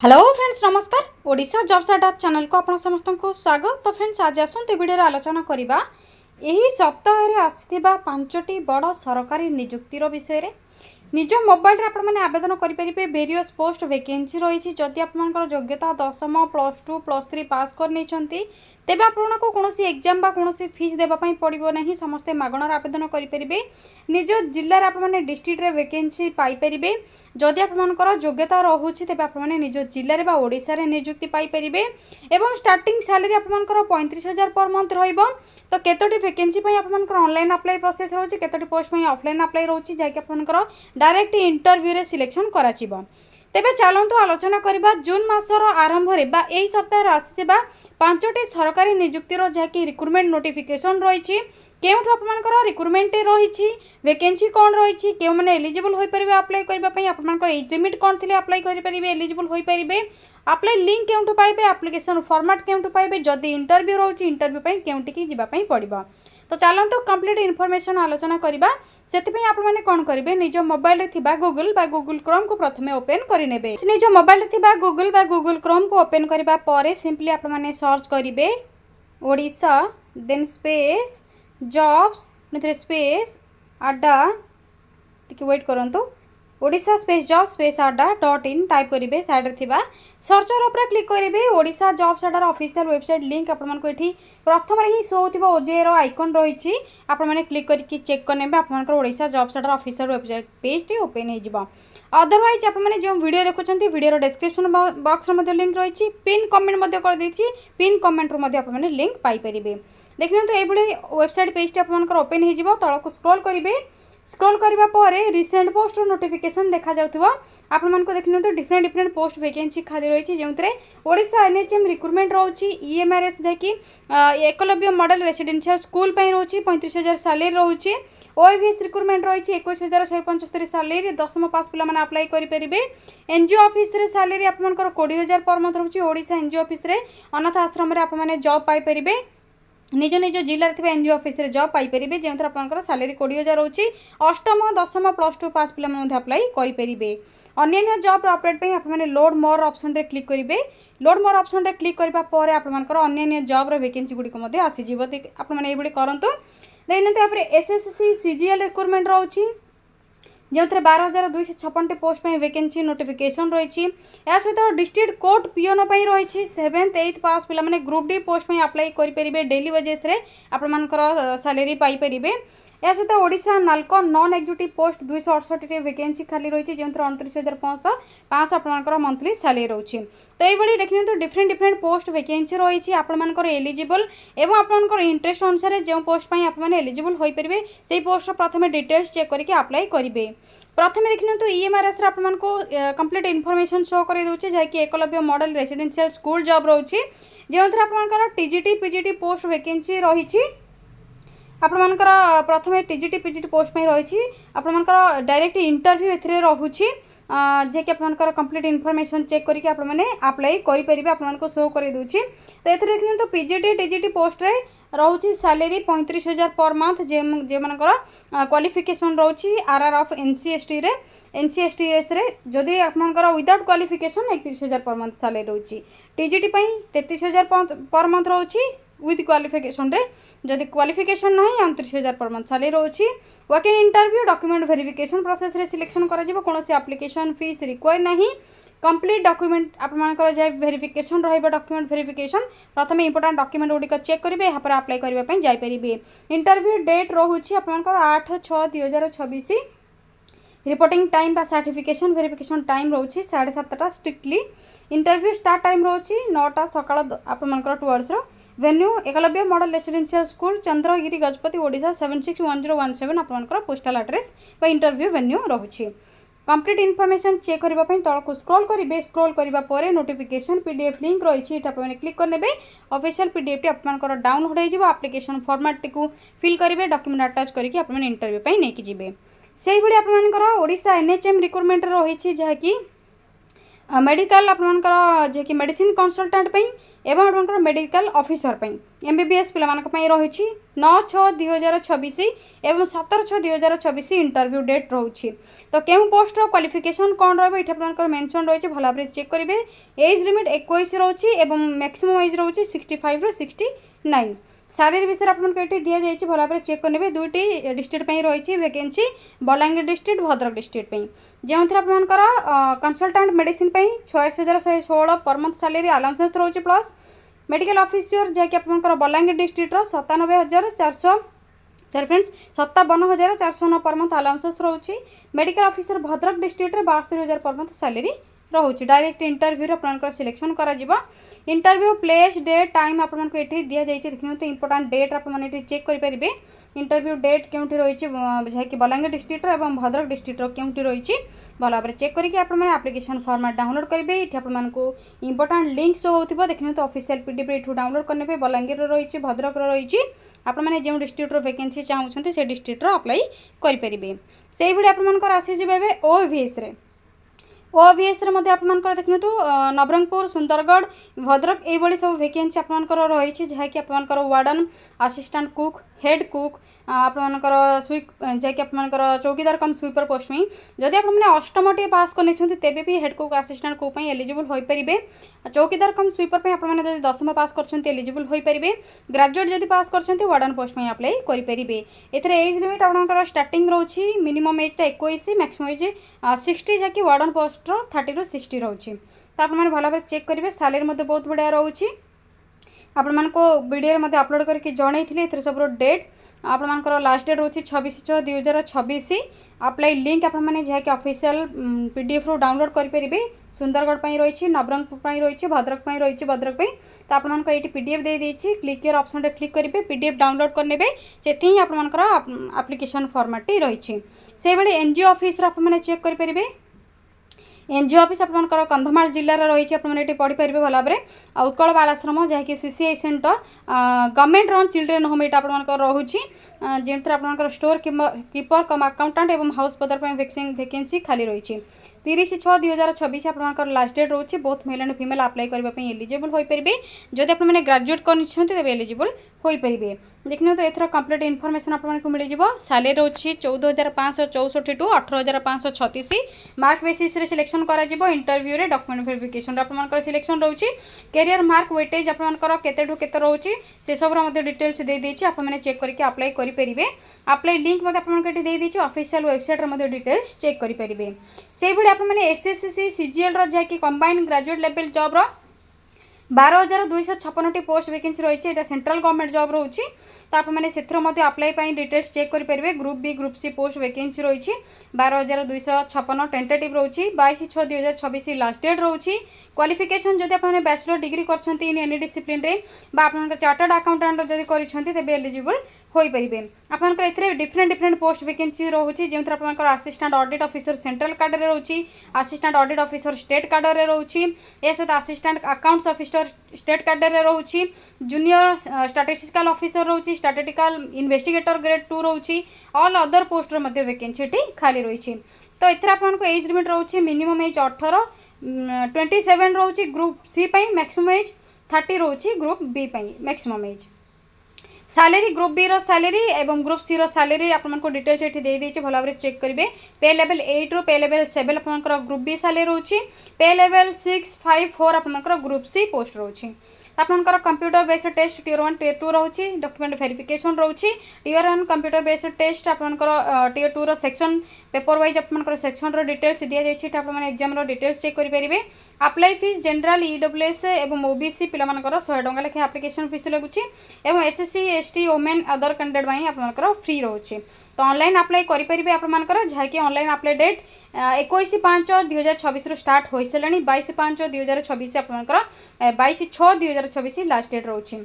Hello friends नमस्कार Odisha jobs अड्डा channel को आप समस्त को स्वागत। तो फ्रेंड्स आज आसते वीडियो आलोचना करवा यही सप्ताह आसथिबा 5टी बड़ सरकारी नियुक्तिर विषय रे निज मोबाइल आप आवेदन करेंगे। वेरियस पोस्ट वैकेंसी रही जदि आप योग्यता 10वीं +2 +3 पास कर तेज आपको कौन एग्जाम कौन फीस देवाई पड़ो ना समस्ते मगणार आवेदन करेंगे। निज जिले में डिस्ट्रिक्ट रे वैकेंसी पाइपर जदि आपर योग्यता रोचे तेज आप निज जिले में ओडिशा रे नियुक्ति पाइपर एवं स्टार्टिंग सैलरी आपर 35,000 पर मंथ रहिबो। तो केतोटी वैकेंसी आपर ऑनलाइन अप्लाई प्रोसेस रोचे केतोटी पोस्ट ऑफलाइन अप्लाई रोचे जैक आपर डायरेक्ट इंटरव्यू रे सिलेक्शन करा तेबे चलतु आलोचना करबा जून मासर आरंभ रे बा एही सप्ताह आसीथिबा 5टी सरकारी नियुक्तिर जहाँकि रिक्रुटमेंट नोटिफिकेशन रही केउठु आपमनकर रिक्रुटमेंट रही वैकेंसी कौन रही केउ माने एलिजिबल होई परिबे अप्लाई करबा पई आपमनकर एज लिमिट कौन थिले अप्लाई करि परिबे एलिजिबल होई परिबे अप्लाई लिंक केउठु पाइबे एप्लिकेशन फॉर्मेट केउठु पाइबे जदि इंटरव्यू रोची इंटरव्यू पई केउठि की जिबा पई पड़िबो। तो चलतु कंप्लीट इनफॉरमेशन आलोचना करबा सेति आप कौन करेंगे निज मोबाइल थिबा गूगल बा गूगल क्रोम को प्रथमे ओपन करेंगे। निज मोबाइल थिबा गूगल बा गूगल क्रोम को ओपन करबा परे सिंपली आप सर्च करेंगे Odisha then space jobs space Adda टिके वेट करंतु ओडिशा स्पेस जॉब स्पेस अड्डा.in टाइप करेंगे साइड थिबा सर्चर उपर क्लिक करेंगे ओडिशा जॉब्स अड्डार ऑफिशियल वेबसाइट लिंक आपको ये प्रथम ही शो थी ओजेआर आइकन रही आपने क्लिक करके चेक करने आप ओडिशा जॉब्स अड्डार ऑफिशियल वेबसाइट पेज टी ओपन हो अदरवाइज आपने जो वीडियो देखुं वीडियो डिस्क्रिप्शन बॉक्स में लिंक रही पिन कमेंट कर देती पिन कमेंट रू लिंक पाइपर देखिए तो ये वेबसाइट पेज टी आप ओपन हो तलक स्क्रॉल करेंगे स्क्रॉल करबा परे रिसेंट पोस्ट नोटिफिकेशन देखा जाउथबो आपन को देखिनो तो डिफरेंट पोस्ट वैकेंसी खाली रही जोंतरे ओडिशा एनएचएम रिक्रुटमेंट रोची ईएमआरएस जाकि एकलव्य मॉडल रेसिडेंशियल स्कूल पई रोची 35,000 सैलरी रोची ओएवीएस रिक्रुटमेंट रही 21,175 सैलरी 10वीं पास पिला माने अप्लाई करि परिबे। एनजीओ ऑफिस रे सैलरी आपनकर 20,000 पर मंथ रोची ओडिशा एनजीओ ऑफिस रे अनाथ आश्रम रे आप माने जॉब पाई परिबे निज निज जिले में एनजीओ ऑफिस रे जॉब पाइपर जो आप सैलरी 20,000 रोची 8वीं 10वीं +2 पास पिला अप्लाई करेंगे। अन्य जॉब अपडेट पे आपने लोड मोर ऑप्शन रे क्लिक करेंगे लोड मोर ऑप्शन रे क्लिक करबा परे आपनकर अन्य जॉब रो वैकेंसी गुडी आसीजिवो आपने ये करंतु देखिए एसएससी सीजीएल रिक्रुटमेंट रोची जो 12,256 पोस्ट में वैकेंसी नोटिफिकेशन रही सहित डिस्ट्रिक्ट कोर्ट पीओन रही 7th 8th पास पिला माने ग्रुप डी पोस्ट में अप्लाई करेंगे डेली वेजेस रे आपनकर सैलरी पाइपर या सहित Odisha NALCO non executive post 268 vacancy खाली रही जो 29,500 आपनकर मंथली सैलरी रही। तो ये देखिए तो डिफरेंट पोस्ट वैकेंसी रही आपनकर एलिजिबल एवं आपनकर इंटरेस्ट अनुसार जो पोस्ट पर आप एलिजिबल हो पारे से पोस्ट प्रथम डिटेल्स चेक करके अप्लाई करेंगे। प्रथम देखिए तो ईएमआरएस आपको कंप्लीट इनफॉरमेशन शो कर दूचे जहाँकि Eklavya model residential school job रही जो आपनकर टीजीटी पीजीटी पोस्ट वैकेंसी रही आपनकर प्रथम टीजीटी पीजीटी पोस्ट में रही आपनकर डायरेक्ट इंटरव्यू एथिरे रहुछि जे कि आपनकर कंप्लीट इनफॉरमेशन चेक करके आपने अप्लाई करेंगे आपको शो कर दूची। तो ये देखिए तो पीजीटी टीजीटी पोस्ट रे रहुछि सैलरी 35,000 पर मंथ जे मनकर क्वालिफिकेशन रहुछि आरआर ऑफ एनसीएसटी रे एनसीएसटीएस रे जदि आपनकर without qualification 31,000 per month salary रहुछि TGT पई 33,000 पर मंथ रहुछि विथ क्वालिफिकेशन रे जदि क्वालिफिकेशन ना 29,000 पर मंथ सैलरी रही walk in interview document verification process रे सिलेक्शन करा कौन एप्लिकेशन फीस रिक्वायर ना कंप्लीट डॉक्यूमेंट आपनकर जाय वेरिफिकेशन रहिबा डॉक्यूमेंट वेरिफिकेशन प्रथम इंपोर्टेंट डॉक्यूमेंट गुडी चेक करेंगे यहाँ पर अप्लाई करने जाई परिबे। इंटरव्यू डेट रोची आपनकर 8/6/2026 रिपोर्टिंग टाइम बा सर्टिफिकेशन वेरिफिकेशन टाइम रोची 7:30 स्ट्रिक्टली इंटरव्यू स्टार्ट टाइम रोची 9टा सकाळ आपनकर 2 hours venue Eklavya model residential school Chandragiri Gajapati Odisha 761017 आपनकर पोस्टल एड्रेस बा इंटरव्यू वेन्यू रहुछि। कंप्लीट इनफॉरमेशन चेक करने तलक स्क्रॉल करेंगे स्क्रॉल करने पर नोटिफिकेशन पीडीएफ लिंक रही है क्लिक करने ऑफिशियल पीडीएफ टी आपनकर डाउनलोड हो एप्लिकेशन फॉर्मेट टी फिल करेंगे डॉक्यूमेंट अटैच करके आप इंटरव्यू पे नहीं जी से आपनकर ओडिशा एनएचएम रिक्रुटमेंट रही जहाँकि मेडिकल आपंकर जे कि मेडिसिन कनसल्टाट एवं आपंकर मेडिकल ऑफिसर एमबीबीएस पिला रही 9/6/2026 एवं 17/6/2026 इंटरव्यू डेट रोचे। तो क्यों पोस्ट क्वालिफिकेशन कौन रही मेंशन रही भल भाव चेक करेंगे। एज लिमिट 21 रोचे एवं मैक्सिमम एज रोचे 65 ରୁ 69। सालेरी विषय आपको ये दि जाइए भल भाव चेक करेंगे। दुईटी डिस्ट्रिक्ट रही vacancy Balangir district Bhadrak district जो थी आपंकर consultant medicine 26,116 per month salary allowances रोचे प्लस मेडिकल ऑफिसर जैक आपंकर Balangir district 97,400 sorry friends 57,409 per month allowances रोचे। Medical officer Bhadrak district 72,000 per month salary रोचे। डायरेक्ट इंटरव्यू आपंकर सिलेक्शन करा इंटरव्यू प्लेस डेट टाइम आपको ये दि जाइए। देखिए तो इंपोर्टाट डेट आपने चेक करेंगे। इंटरव्यू डेट क्योंटी रही जैकि बलांगीर डिस्ट्रिक्ट और भद्रक डिस्ट्रिक्ट क्योंटी रही भल भाव चेक करके आप्लिकेशन फॉर्मेट डाउनलोड करेंगे। ये आपको इंपोर्टाट लिंक शो होता देखिए तो ऑफिशियल पीडीएफ ये डाउनलोड करने बलांगीर रही भद्रक रही आपने जो डिस्ट्रिक्ट वैकेंसी चाहते से डिस्ट्रिक्ट अप्लाई करेंगे। से भाई आपर आसीजे ओवीएस ओवीएस आपंकर देखिए तो नवरंगपुर सुंदरगढ़ भद्रक ये सब वैकेंसी आपंकर रही जहाँकि आपंकर warden assistant cook head cook आपंकर स्वीप जैक आपंकर चौकीदार कम स्वीपर पोस्ट में जदि आपने अष्टम टी पास कर तेबे भी head cook assistant cook eligible हो पारे। चौकीदार कम स्वीपर आपने दशम पास कर एलिजिबल हो पारे। ग्रेजुएट जदि पास कर वार्डन पोस्ट में अप्लाई करेंगे। एज लिमिट आपंकर स्टार्टिंग रोची मिनिमम एजटा 21 मैक्सिमम एज 60 जैकि वार्डन पोस्ट 30 ରୁ 60 रोचे। तो आपने भल भाव चेक करेंगे। सालेरी बहुत बढ़िया रोचे आपण वीडियो अपलोड करके जनई सब डेट आपंकर लास्ट डेट रोचे 26/6/2026। अप्लाई लिंक आपने जहाँकि ऑफिशियल पीडीएफ रू डाउनलोड करेंगे। सुंदरगढ़ रही नवरंगपुर रही भद्रक रही भद्रक तो आपको ये पीडीएफ दे देती क्लिक केयर ऑप्शन रे क्लिक करेंगे पीडीएफ डाउनलोड करने से ही आपंकर एप्लिकेशन फॉर्मेट रही। से भाई एनजीओ ऑफिस आपने चेक करेंगे। एनजीओ ऑफिस आपंकर कंधमाल जिलार रही आपने पढ़ी पारे भल भाव उत्कल बाल आश्रम जहाँकि CCI centre government run children home ये आपंकर रोचे जो आपंकर स्टोर कीपर कम अकाउंटेंट और हाउस पदर वैकेंसी खाली रही 30/6/2026 आपंकर लास्ट डेट रोचे। बहुत मेल एंड फीमेल अप्लाई करने एलिजिबल हो पारे। जदि आपने ग्रेजुएट कर एलिजिबल हो पारे। देखिए तो एथर कंप्लीट इनफॉरमेशन आपको मिल जाव। सालेरी रोची 14,564 टू 18,536 मार्क बेसिस रे सिलेक्शन करा इंटरव्यू रे डॉक्यूमेंट वेरिफिकेशन आपंकर सिलेक्शन रोची। कैरियर मार्क वेटेज आपंकर केते केते रोची से सब डिटेल्स दे देछि आपने चेक करके अप्लाई करेंगे। अप्लाई लिंक आपको दे देछि ऑफिशियल वेबसाइट रे डिटेल्स चेक करेंगे। से भाई आपने एसएससी सीजीएल जैकि combined graduate level job 12,256 post vacancy रही है। सेंट्रल गवर्नमेंट जॉब रोचे तो आपने से अप्लाई डिटेल्स चेक करेंगे। Group B group C post vacancy रही 12,256 टेंटेटिव रोची 22/6/2026 लास्ट डेट रोची। क्वालिफिकेशन जदि आपने बैचलर डिग्री कर एनी डिसिप्लिन रे आप चार्टर्ड अकाउंटेंट जदि कर एलिजिबल हो पारे। आपंकर ए डिफरेंट पोस्ट वैकेंसी रोचे जो आपंकर assistant audit officer central cadre रोची assistant audit officer state cadre रोची या सहित assistant accounts officer state cadre रोची जूनियर स्टैटिस्टिकल ऑफिसर रोची स्टैटिस्टिकल इन्वेस्टिगेटर ग्रेड 2 रोची ऑल अदर पोस्ट वैकेंसी खाली रही। तो एथर आपको एज लिमिट रोचे मिनिमम एज 18 27 रोची ग्रुप सी मैक्सिमम एज 30 रोची group B maximum age. Salary group B salary और ग्रुप सी रैलेरी आपको डिटेल्स ये दे देती भल भाव चेक करेंगे। पे लेवल 8 रू पे लेवल 7 आपंकर ग्रुप बी सालेरी रोची पे लेवल 6 5 4 आपंकर ग्रुप सी पोस्ट रोची। आपंकर computer based test tier 1 tier 2 रोची डॉक्यूमेंट वेरिफिकेशन रोची टियर 1 कंप्यूटर बेस्ड टेस्ट आपंकर टियर 2 सेक्शन पेपर वाइज आपंकर सेक्शन डिटेल्स दि जाइए आपने एग्जाम डिटेल्स चेक करेंगे। अप्लाई फीस जनरल ईडब्ल्यूएस और ओबीसी पिलामानकर 100 टंका लेखे एप्लिकेशन फीस लगुच और SSC ST women other candidate आपंकर फ्री रोचे। तो ऑनलाइन अप्लाई करेंगे आपंकर जहाँकि ऑनलाइन अप्लाई डेट 21/5/2026 स्टार्ट हो सारे 22/5/2026 आपंकर 22/6/2026 लास्ट डेट रोचे।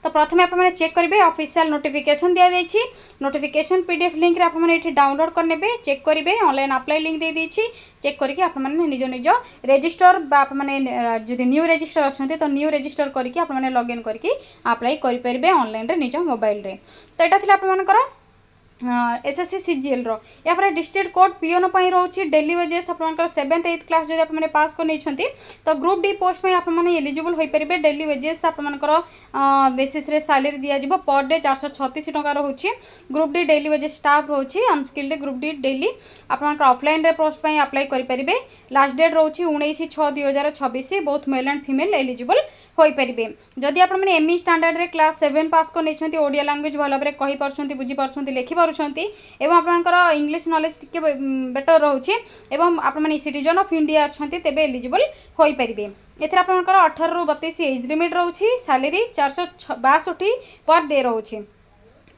तो प्रथम आपने चेक करेंगे ऑफिशियल नोटिफिकेशन दि जाइए नोटिफिकेशन पीडीएफ लिंक रे आपने ये डाउनलोड करने चेक करेंगे ऑनलाइन अप्लाई लिंक दे देछि चेक करके आपने निज निज रजिस्टर आपने जब न्यू रजिस्टर अच्छा तो न्यू रजिस्टर करके आपने लॉगिन करके अप्लाई करेंगे ऑनलाइन रे निज मोबाइल रे। तो यहाँ थी आपंकर एसएससी सीजीएल रो या पर डिस्ट्रिक्ट कोर्ट पीओन पई रोची डेली वेजेस आपनकर 7th 8th क्लास जदि आपने पास को नहीं तो ग्रुप डी पोस्ट में आपने एलिजिबल हो पारे डेली वेजेस आपनकर बेसिस रे सैलरी दिया जिवो पर डे 436 टका रोची group D daily wages staff रोची अनस्किल्ड ग्रुप डी डेली आपनकर ऑफलाइन रे पोस्ट पई अप्लाई करि परिबे लास्ट डेट रोची 19/6/2026 both male and female eligible होई परिबे जदि आप एमई स्टैंडर्ड रे क्लास 7 पास को नहीं ओडिया लैंग्वेज भल भाव कहि पारुछंती बुझी पारुछंती लिखि पारुछंती एवं आपनकर इंग्लिश नॉलेज टिके बेटर रहउछि एवं आप माने सिटीजन ऑफ इंडिया अछंती तेबे एलिजिबल होई परिबे एथर आपनकर 18 रु 32 age limit रहउछि salary 462 per day रहउछि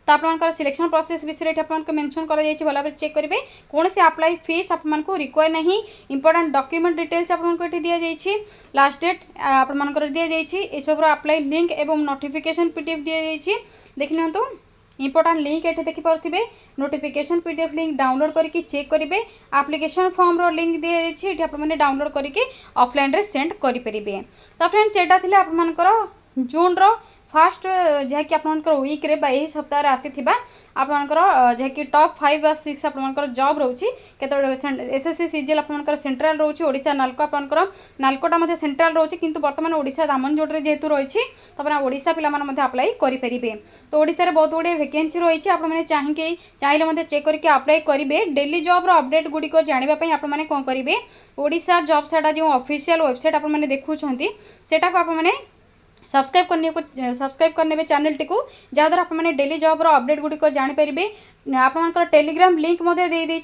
तो आपनकर सिलेक्शन प्रोसेस विषय आपको मेंशन करा जायछि भला भाव चेक करेंगे कौन से अप्लाई फीस आपको रिक्वायर नहीं इंपोर्टेंट डॉक्यूमेंट डिटेल्स आपको ये दिया जायछि लास्ट डेट आपनकर दिया जायछि ए सब अप्लाई लिंक एवं नोटिफिकेशन पीडीएफ दिया जायछि देख नियंतु इंपोर्टेंट लिंक ये देखिपे नोटिफिकेशन पीडीएफ लिंक डाउनलोड करके चेक करेंगे एप्लिकेशन फॉर्म रो लिंक दी जाइए आपने डाउनलोड करके ऑफलाइन रे सेंड करेंगे तो फ्रेंड्स यहाँ थी आपनकर जून रो फास्ट जहाँकि आपनकर वीक रे यही सप्ताह आसीथिबा आपनकर जहाँकि टॉप 5 व 6 आपनकर जॉब रोची केतो एसएससी सीजीएल आपनकर सेंट्रल रोची ओडिशा नालको आपनकर नालकोटा मध्ये सेंट्रल रोची किंतु वर्तमान ओडिशा दामनजोड़ रे जेतु रहिछि तबना ओडिशा पिला माने मध्ये अप्लाई करि परिबे तो ओडिशा रे बहुत गुडे वैकेंसी रहिछि आप माने चाहिले मध्ये चेक करके अप्लाई करिवे डेली जॉब रो अपडेट गुडी को जानिबा पई आप माने कोन करिवे ओडिशा जॉब साडा जो ऑफिशियल वेबसाइट आप माने देखुछंती सेटा को आप माने सब्सक्राइब करने चैनल टी को जहाँद्वारा आपने डेली जॉब रो अपडेट गुड़िक जानीपारे आपंकर टेलीग्राम लिंक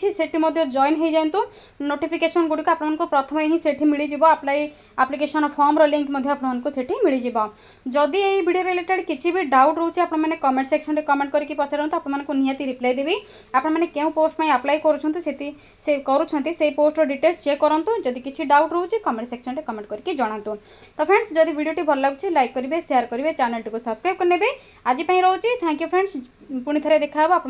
से जॉइन हो जातु नोटिफिकेशन गुड़िक आपको प्रथम ही से मिल जाव अप्लाई एप्लिकेशन फॉर्म रो लिंक आपको से मिल जाव जदि यही वीडियो रिलेटेड किसी भी डाउट रोचे आपने कमेंट सेक्शन में कमेंट करके पचारतु आपको निहाती रिप्लाई देवी आपने क्यों पोस्ट में अप्लाई कर पोस्ट डिटेल्स चेक करूँ जदि किसी डाउट रोचे कमेंट सेक्शन में कमेंट करके जनातु तो फ्रेंड्स जदि वीडियो भल लगे लाइक करेंगे शेयर करेंगे चैनल टी को सब्सक्राइब करने आज रोचे थैंक यू फ्रेंड्स पुणी थे देखा आप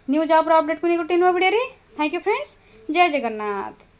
न्यू जॉब अपडेट को गोटे नुआ वीडियो थैंक यू फ्रेंड्स जय जगन्नाथ।